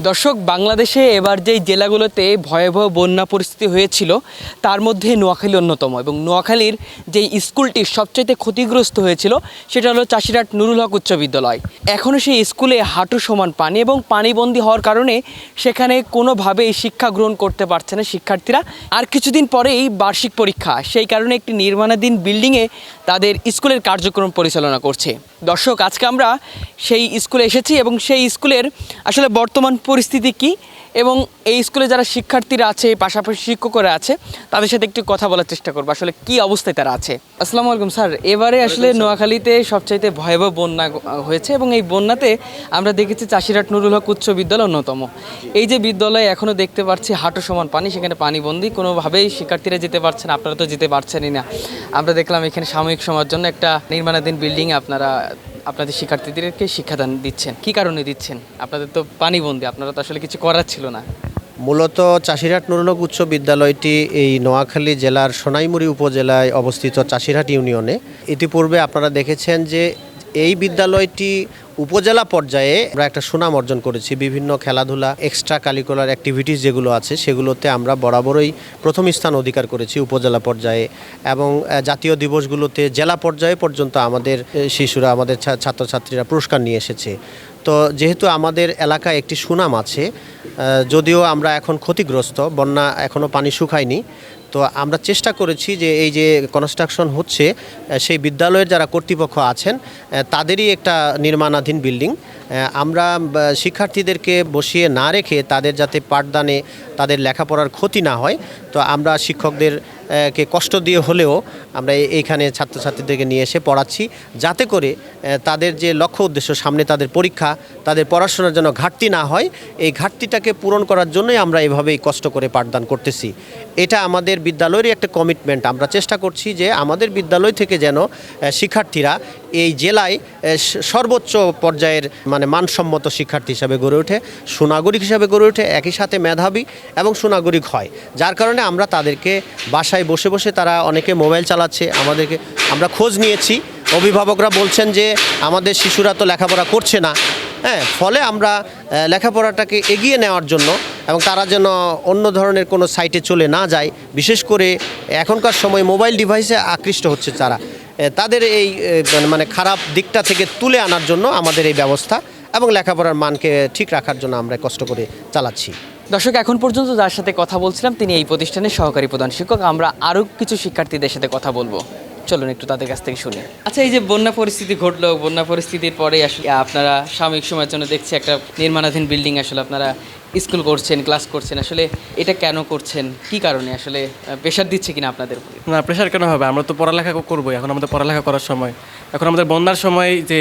দর্শক, বাংলাদেশে এবার যেই জেলাগুলোতে ভয়াবহ বন্যা পরিস্থিতি হয়েছিল তার মধ্যে নোয়াখালী অন্যতম, এবং নোয়াখালীর যেই স্কুলটি সবচাইতে ক্ষতিগ্রস্ত হয়েছিল সেটা হলো চাষিরহাট নুরুল হক উচ্চ বিদ্যালয়। এখনও সেই স্কুলে হাঁটু সমান পানি এবং পানিবন্দী হওয়ার কারণে সেখানে কোনোভাবেই শিক্ষা গ্রহণ করতে পারছে না শিক্ষার্থীরা। আর কিছুদিন পরেই বার্ষিক পরীক্ষা, সেই কারণে একটি নির্মাণাধীন বিল্ডিংয়ে তাদের স্কুলের কার্যক্রম পরিচালনা করছে। দর্শক, আজকে আমরা সেই স্কুলে এসেছি এবং সেই স্কুলের আসলে বর্তমান পরিস্থিতি কি এবং এই স্কুলে যারা শিক্ষার্থীরা আছে, পাশাপাশি শিক্ষকরা আছে, তাদের সাথে একটু কথা বলার চেষ্টা করবো আসলে কি অবস্থায় তারা আছে। আসসালামু আলাইকুম স্যার, এবারে আসলে নোয়াখালীতে সবচাইতে ভয়াবহ বন্যা হয়েছে এবং এই বন্যাতে আমরা দেখেছি চাষিরহাট নুরুল হক উচ্চ বিদ্যালয় অন্যতম। এই যে বিদ্যালয়ে এখনও দেখতে পাচ্ছি হাঁটু সমান পানি, সেখানে পানিবন্দী, কোনোভাবেই শিক্ষার্থীরা যেতে পারছেন, আপনারা তো যেতে পারছেনই না। আমরা দেখলাম এখানে সাময়িক সময়ের জন্য একটা নির্মাণাধীন বিল্ডিং আপনারা আপনাদের শিক্ষার্থীদেরকে শিক্ষাদান দিচ্ছেন। কি কারণে দিচ্ছেন? আপনাদের তো পানিবন্দী, আপনারা তো আসলে কিছু করার ছিল না। মূলত চাষিরহাট নুরুল হক উচ্চ বিদ্যালয়টি এই নোয়াখালী জেলার সোনাইমুড়ি উপজেলায় অবস্থিত চাষিরহাট ইউনিয়নে। ইতিপূর্বে আপনারা দেখেছেন যে এই বিদ্যালয়টি উপজেলা পর্যায়ে আমরা একটা সুনাম অর্জন করেছি। বিভিন্ন খেলাধুলা, এক্সট্রা কারিকুলার অ্যাক্টিভিটিস যেগুলো আছে সেগুলোতে আমরা বরাবরই প্রথম স্থান অধিকার করেছি উপজেলা পর্যায়ে, এবং জাতীয় দিবসগুলোতে জেলা পর্যায়ে পর্যন্ত আমাদের শিশুরা, আমাদের ছাত্রছাত্রীরা পুরস্কার নিয়ে এসেছে। তো যেহেতু আমাদের এলাকায় একটি সুনাম আছে, যদিও আমরা এখন ক্ষতিগ্রস্ত, বন্যা এখনও পানি শুকায়নি, তো আমরা চেষ্টা করেছি যে এই যে কনস্ট্রাকশন হচ্ছে সেই বিদ্যালয়ের যারা কর্তৃপক্ষ আছেন তাদেরই একটা নির্মাণাধীন বিল্ডিং আমরা শিক্ষার্থীদেরকে বসিয়ে না রেখে তাদের যাতে পাঠদানে তাদের লেখাপড়ার ক্ষতি না হয়, তো আমরা শিক্ষকদের কে কষ্ট দিয়ে হলেও আমরা এইখানে ছাত্রছাত্রীদেরকে নিয়ে এসে পড়াচ্ছি, যাতে করে তাদের যে লক্ষ্য উদ্দেশ্য সামনে তাদের পরীক্ষা, তাদের পড়াশোনার জন্য ঘাটতি না হয়, এই ঘাটতিটাকে পূরণ করার জন্যই আমরা এভাবেই কষ্ট করে পাঠদান করতেছি। এটা আমাদের বিদ্যালয়েরই একটা কমিটমেন্ট। আমরা চেষ্টা করছি যে আমাদের বিদ্যালয় থেকে যেন শিক্ষার্থীরা এই জেলায় সর্বোচ্চ পর্যায়ের মানে মানসম্মত শিক্ষার্থী হিসাবে গড়ে ওঠে, সুনাগরিক হিসাবে গড়ে ওঠে, একই সাথে মেধাবী এবং সুনাগরিক হয়। যার কারণে আমরা তাদেরকে বাসায় বসে বসে, তারা অনেকে মোবাইল চালাচ্ছে, আমরা খোঁজ নিয়েছি, অভিভাবকরা বলছেন যে আমাদের শিশুরা তো লেখাপড়া করছে না, ফলে আমরা লেখাপড়াটাকে এগিয়ে নেওয়ার জন্য এবং তারা যেন অন্য ধরনের কোনো সাইটে চলে না যায়, বিশেষ করে এখনকার সময় মোবাইল ডিভাইসে আকৃষ্ট হচ্ছে তারা, তাদের এই মানে খারাপ দিকটা থেকে তুলে আনার জন্য আমাদের এই ব্যবস্থা এবং লেখাপড়ার মানকে ঠিক রাখার জন্য আমরা কষ্ট করে চালাচ্ছি। দর্শক, এখন পর্যন্ত যার সাথে কথা বলছিলাম তিনি এই প্রতিষ্ঠানের সহকারী প্রধান শিক্ষক। আমরা আরও কিছু শিক্ষার্থীদের সাথে কথা বলবো, চলুন একটু তাদের কাছ থেকে শুনি। আচ্ছা, এই যে বন্যা পরিস্থিতি ঘটলো, বন্যা পরিস্থিতির পরে আসলে আপনারা সাময়িক সময়ের জন্য দেখছি একটা নির্মাণাধীন বিল্ডিং আসলে আপনারা স্কুল করছেন, ক্লাস করছেন, আসলে এটা কেন করছেন, কি কারণে? আসলে প্রেশার দিচ্ছে কিনা আপনাদের উপরে? না, প্রেশার কেন হবে? আমরা তো পড়ালেখা করবোই, এখন আমাদের পড়ালেখা করার সময়। এখন আমাদের বন্যার সময় যে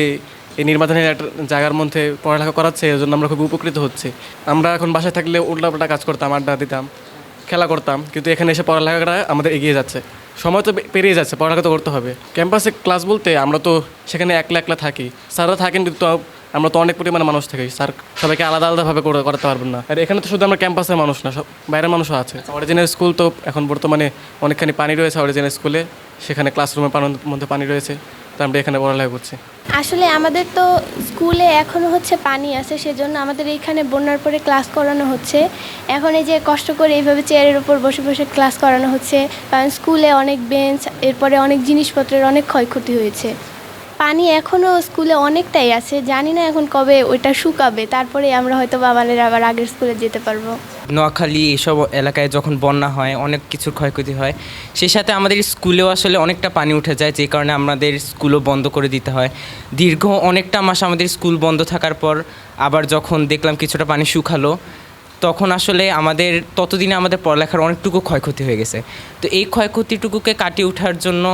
এই নির্বাচনের একটা জায়গার মধ্যে পড়ালেখা করাচ্ছে, এর জন্য আমরা খুব উপকৃত হচ্ছি। আমরা এখন বাসায় থাকলে উল্টাপাল্টা কাজ করতাম, আড্ডা দিতাম, খেলা করতাম, কিন্তু এখানে এসে পড়ালেখাটা আমাদের এগিয়ে যাচ্ছে। সময় তো পেরিয়ে যাচ্ছে, পড়ালেখা তো করতে হবে। ক্যাম্পাসে ক্লাস বলতে আমরা তো সেখানে একলা একলা থাকি, স্যাররা থাকেন কিন্তু আমরা তো অনেক পরিমাণে মানুষ থাকি, স্যার সবাইকে আলাদা আলাদাভাবে করতে পারবেন না। আর এখানে তো শুধু আমরা ক্যাম্পাসের মানুষ না, সব বাইরের মানুষও আছে। অরিজিনাল স্কুল তো এখন বর্তমানে অনেকখানি পানি রয়েছে অরিজিনাল স্কুলে, সেখানে ক্লাসরুমের মধ্যে পানি রয়েছে, তো আমরা এখানে পড়ালেখা করছি। আসলে আমাদের তো স্কুলে এখনও হচ্ছে পানি আছে, সেজন্য আমাদের এইখানে বন্যার পরে ক্লাস করানো হচ্ছে। এখন এই যে কষ্ট করে এইভাবে চেয়ারের উপর বসে বসে ক্লাস করানো হচ্ছে, কারণ স্কুলে অনেক বেঞ্চ, এরপরে অনেক জিনিসপত্রের অনেক ক্ষয়ক্ষতি হয়েছে। পানি এখনও স্কুলে অনেকটাই আছে, জানি না এখন কবে ওইটা শুকাবে, তারপরে আমরা হয়তো আমাদের আবার আগের স্কুলে যেতে পারবো। নোয়াখালী এইসব এলাকায় যখন বন্যা হয় অনেক কিছুর ক্ষয়ক্ষতি হয়, সেই সাথে আমাদের স্কুলেও আসলে অনেকটা পানি উঠে যায়, যে কারণে আমাদের স্কুলও বন্ধ করে দিতে হয়। দীর্ঘ অনেকটা মাস আমাদের স্কুল বন্ধ থাকার পর আবার যখন দেখলাম কিছুটা পানি শুকালো, তখন আসলে ততদিনে আমাদের পড়ালেখার অনেকটুকু ক্ষয়ক্ষতি হয়ে গেছে। তো এই ক্ষয়ক্ষতিটুকুকে কাটিয়ে ওঠার জন্য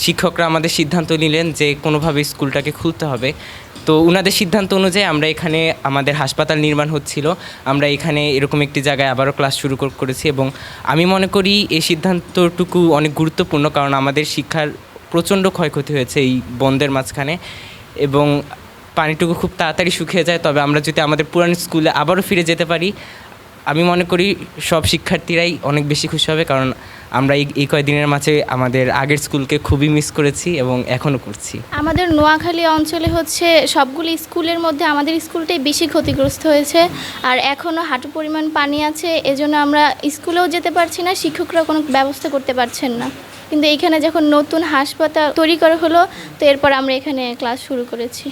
শিক্ষকরা আমাদের সিদ্ধান্ত নিলেন যে কোনোভাবে স্কুলটাকে খুলতে হবে। তো ওনাদের সিদ্ধান্ত অনুযায়ী আমরা এখানে, আমাদের হাসপাতাল নির্মাণ হচ্ছিল, আমরা এখানে এরকম একটি জায়গায় আবারও ক্লাস শুরু করেছি, এবং আমি মনে করি এই সিদ্ধান্তটুকু অনেক গুরুত্বপূর্ণ, কারণ আমাদের শিক্ষার প্রচণ্ড ক্ষয়ক্ষতি হয়েছে এই বন্ধের মাঝখানে, এবং পানিটুকু খুব তাড়াতাড়ি শুকিয়ে যায়। তবে আমরা যদি আমাদের পুরানো স্কুলে আবারও ফিরে যেতে পারি, আমি মনে করি সব শিক্ষার্থীরাই অনেক বেশি খুশি হবে, কারণ আমরা এই কয়েকদিনের মাঝে আমাদের আগের স্কুলকে খুবই মিস করেছি এবং এখনও করছি। আমাদের নোয়াখালী অঞ্চলে হচ্ছে সবগুলি স্কুলের মধ্যে আমাদের স্কুলটাই বেশি ক্ষতিগ্রস্ত হয়েছে, আর এখনও হাঁটু পরিমাণ পানি আছে। এজন্য আমরা স্কুলেও যেতে পারছি না, শিক্ষকরা কোনো ব্যবস্থা করতে পারছেন না। কিন্তু এইখানে যখন নতুন হাসপাতাল তৈরি করা হলো, তো এরপর আমরা এখানে ক্লাস শুরু করেছি।